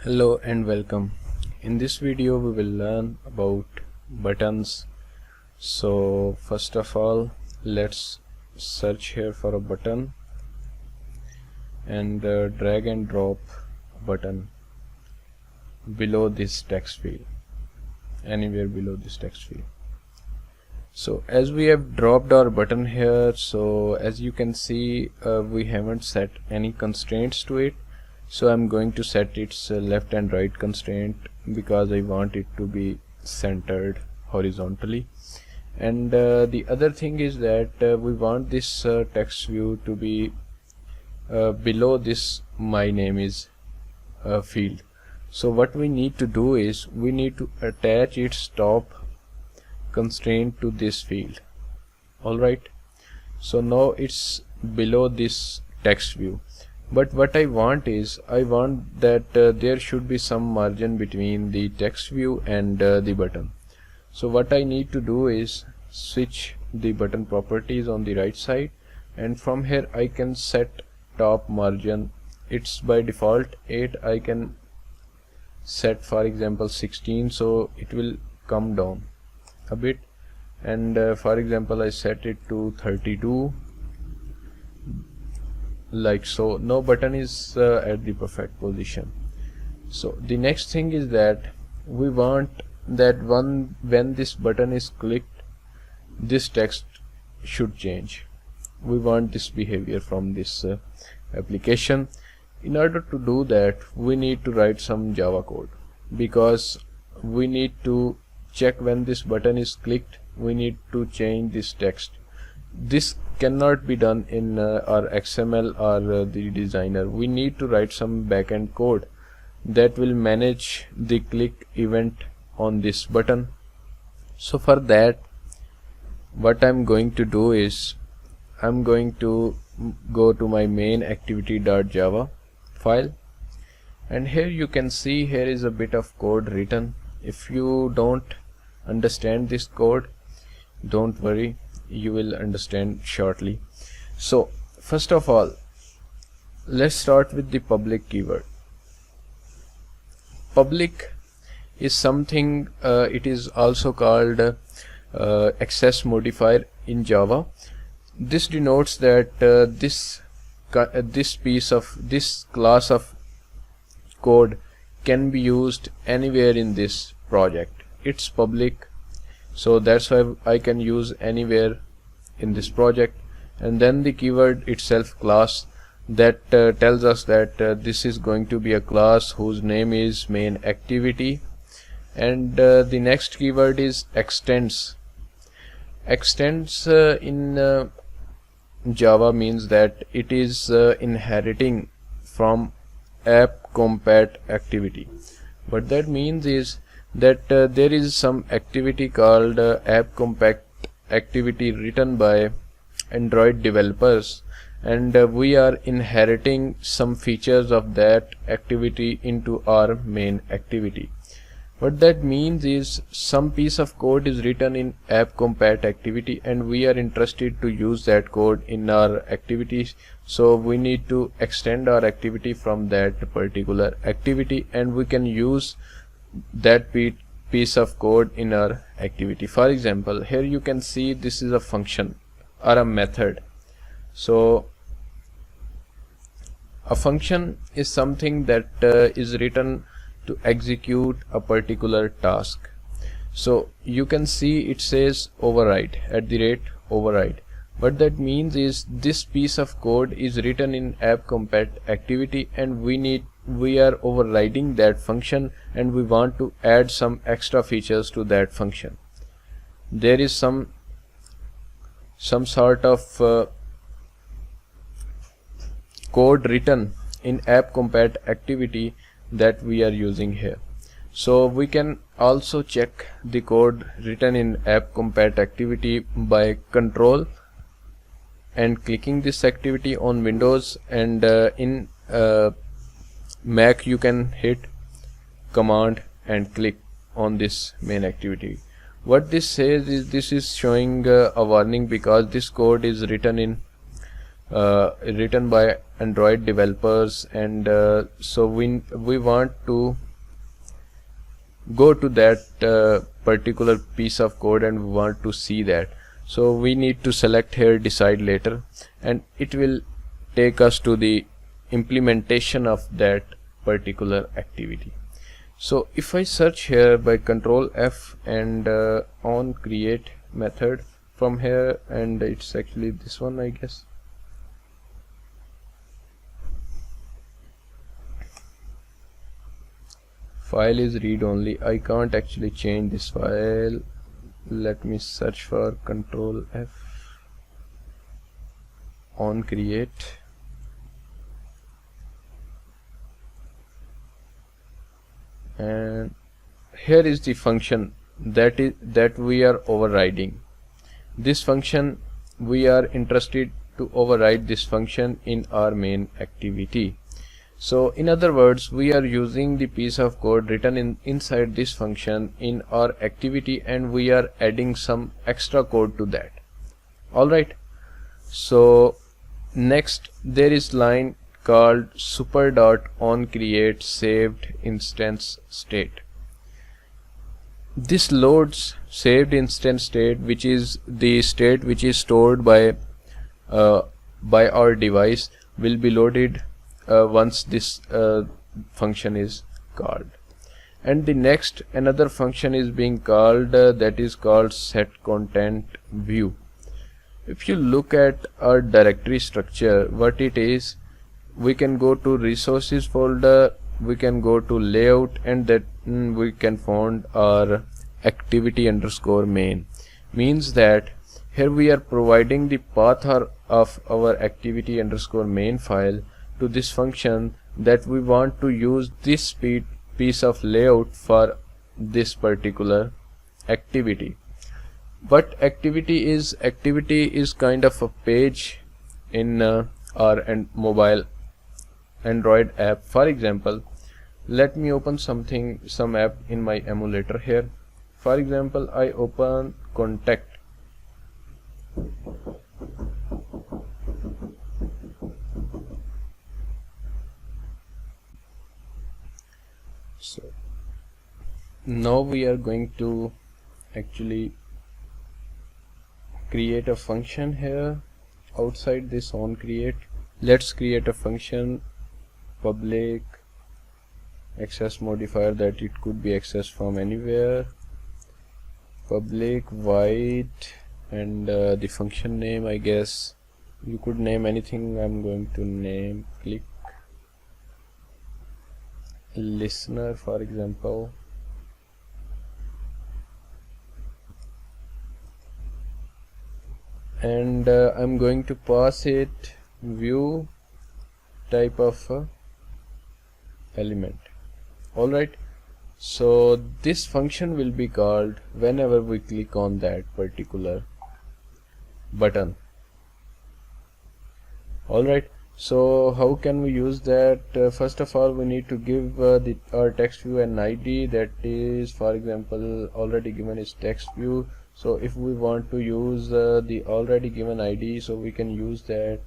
Hello and welcome. In this video we will learn about buttons. So first of all, let's search here for a button and drag and drop button below this text field, anywhere below this text field. So as we have dropped our button here, so as you can see we haven't set any constraints to it. So I'm going to set its left and right constraint because I want it to be centered horizontally. And the other thing is that we want this text view to be below this my name is field. So what we need to do is we need to attach its top constraint to this field. Alright, so now it's below this text view. But what I want is I want that there should be some margin between the text view and the button. So what I need to do is switch the button properties on the right side, and from here I can set top margin. It's by default 8. I can set for example 16, so it will come down a bit, and for example I set it to 32, like so. No button is at the perfect position. So the next thing is that we want that when this button is clicked, this text should change. We want this behavior from this application. In order to do that, we need to write some Java code, because we need to check when this button is clicked, we need to change this text. This cannot be done in our XML or the designer. We need to write some backend code that will manage the click event on this button. So for that, what I'm going to do is I'm going to go to my main activity.java file, and here you can see here is a bit of code written. If you don't understand this code, don't worry, you will understand shortly. So first of all, let's start with the public keyword. Public is something, it is also called access modifier in Java. This denotes that this class of code can be used anywhere in this project. It's public, so that's why I can use anywhere in this project. And then the keyword itself, class, that tells us that this is going to be a class whose name is main activity. And the next keyword is extends. Extends in Java means that it is inheriting from app compat activity. What that means is that there is some activity called app compat activity written by Android developers, and we are inheriting some features of that activity into our main activity. What that means is some piece of code is written in app compat activity, and we are interested to use that code in our activities. So we need to extend our activity from that particular activity, and we can use that piece of code in our activity. For example, here you can see this is a function or a method. So a function is something that is written to execute a particular task. So you can see it says override @override. What that means is this piece of code is written in app compat activity, and we are overriding that function, and we want to add some extra features to that function. There is some sort of code written in app compat activity that we are using here. So we can also check the code written in app compat activity by control and clicking this activity on Windows, and in Mac you can hit command and click on this main activity. What this says is this is showing a warning because this code is written in written by Android developers, and so we want to go to that particular piece of code and we want to see that. So we need to select here decide later, and it will take us to the implementation of that particular activity. So if I search here by Control F and on create method from here, and it's actually this one, I guess. File is read only. I can't actually change this file. Let me search for Control F on create, and here is the function that we are overriding. This function, we are interested to override this function in our main activity. So in other words, we are using the piece of code written inside this function in our activity, and we are adding some extra code to that. Alright, so next there is line called super.onCreate saved instance state. This loads saved instance state, which is the state which is stored by our device, will be loaded once this function is called. And the next another function is being called that is called setContentView. If you look at our directory structure, what it is, we can go to resources folder, we can go to layout, and that we can find our activity underscore main. Means that here we are providing the path of our activity underscore main file to this function that we want to use this piece of layout for this particular activity. What activity is? Activity is kind of a page in our mobile Android app. For example, let me open some app in my emulator here. For example, I open contact. So now we are going to actually create a function here outside this on create. Let's create a function public access modifier that it could be accessed from anywhere, public void, and the function name, I guess you could name anything. I'm going to name click listener, for example. And I'm going to pass it view type of element. Alright, so this function will be called whenever we click on that particular button. Alright, so how can we use that? First of all, we need to give our text view an ID that is, for example, already given is text view. So if we want to use the already given ID, so we can use that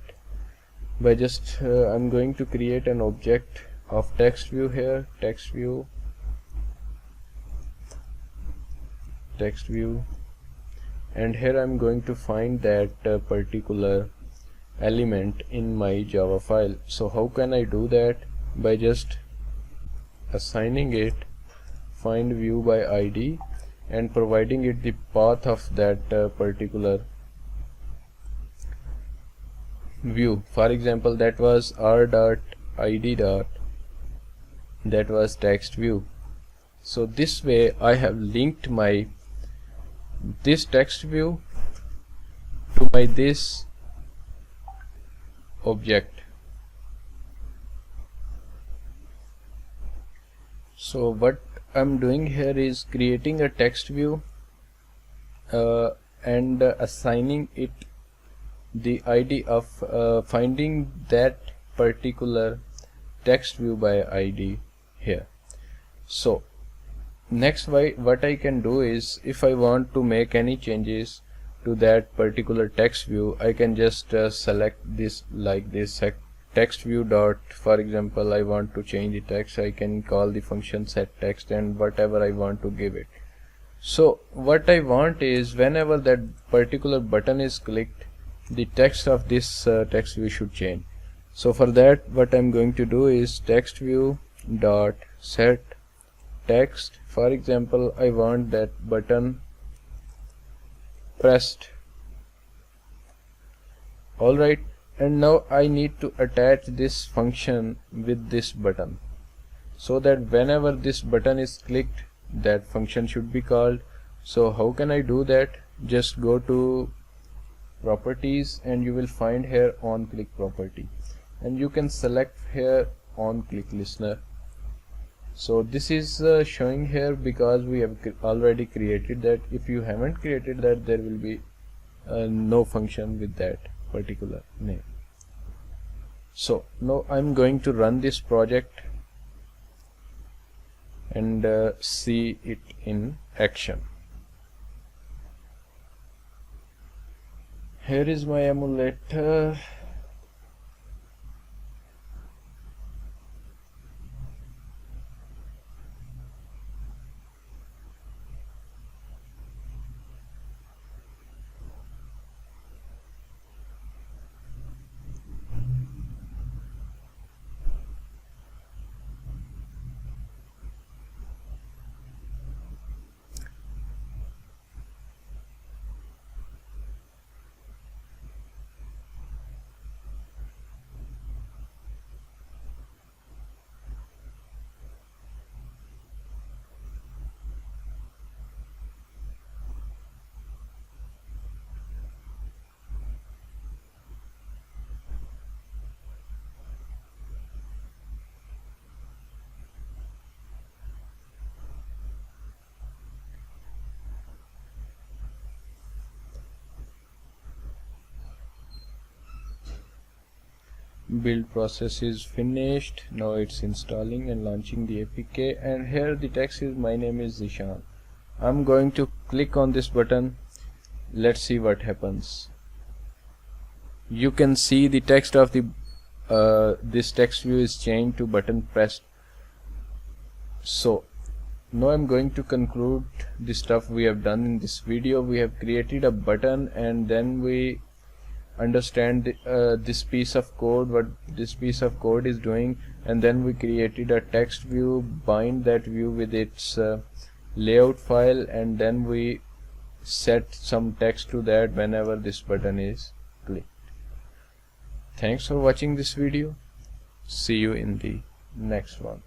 by just I'm going to create an object of text view here, text view, and here I'm going to find that particular element in my Java file. So how can I do that? By just assigning it find view by ID and providing it the path of that particular view. For example, that was r.id that was text view. So this way I have linked my this text view to my this object. So what I'm doing here is creating a text view and assigning it the ID of finding that particular text view by ID here. So next what I can do is, if I want to make any changes, to that particular text view, I can just select this like this text view dot, for example I want to change the text, I can call the function set text and whatever I want to give it. So what I want is whenever that particular button is clicked, the text of this text view should change. So for that, what I'm going to do is text view dot set text. For example, I want that button pressed. Alright, and now I need to attach this function with this button, so that whenever this button is clicked, that function should be called. So how can I do that? Just go to properties and you will find here on click property, and you can select here on click listener. So this is showing here because we have already created that. If you haven't created that, there will be no function with that particular name. So now I'm going to run this project and see it in action. Here is my emulator. Build process is finished. Now it's installing and launching the APK, and here the text is my name is Zishan. I'm going to click on this button. Let's see what happens. You can see the text of the this text view is changed to button pressed. So now I'm going to conclude the stuff we have done in this video. We have created a button, and then we understand this piece of code, what this piece of code is doing, and then we created a text view, bind that view with its layout file, and then we set some text to that whenever this button is clicked. Thanks for watching this video. See you in the next one.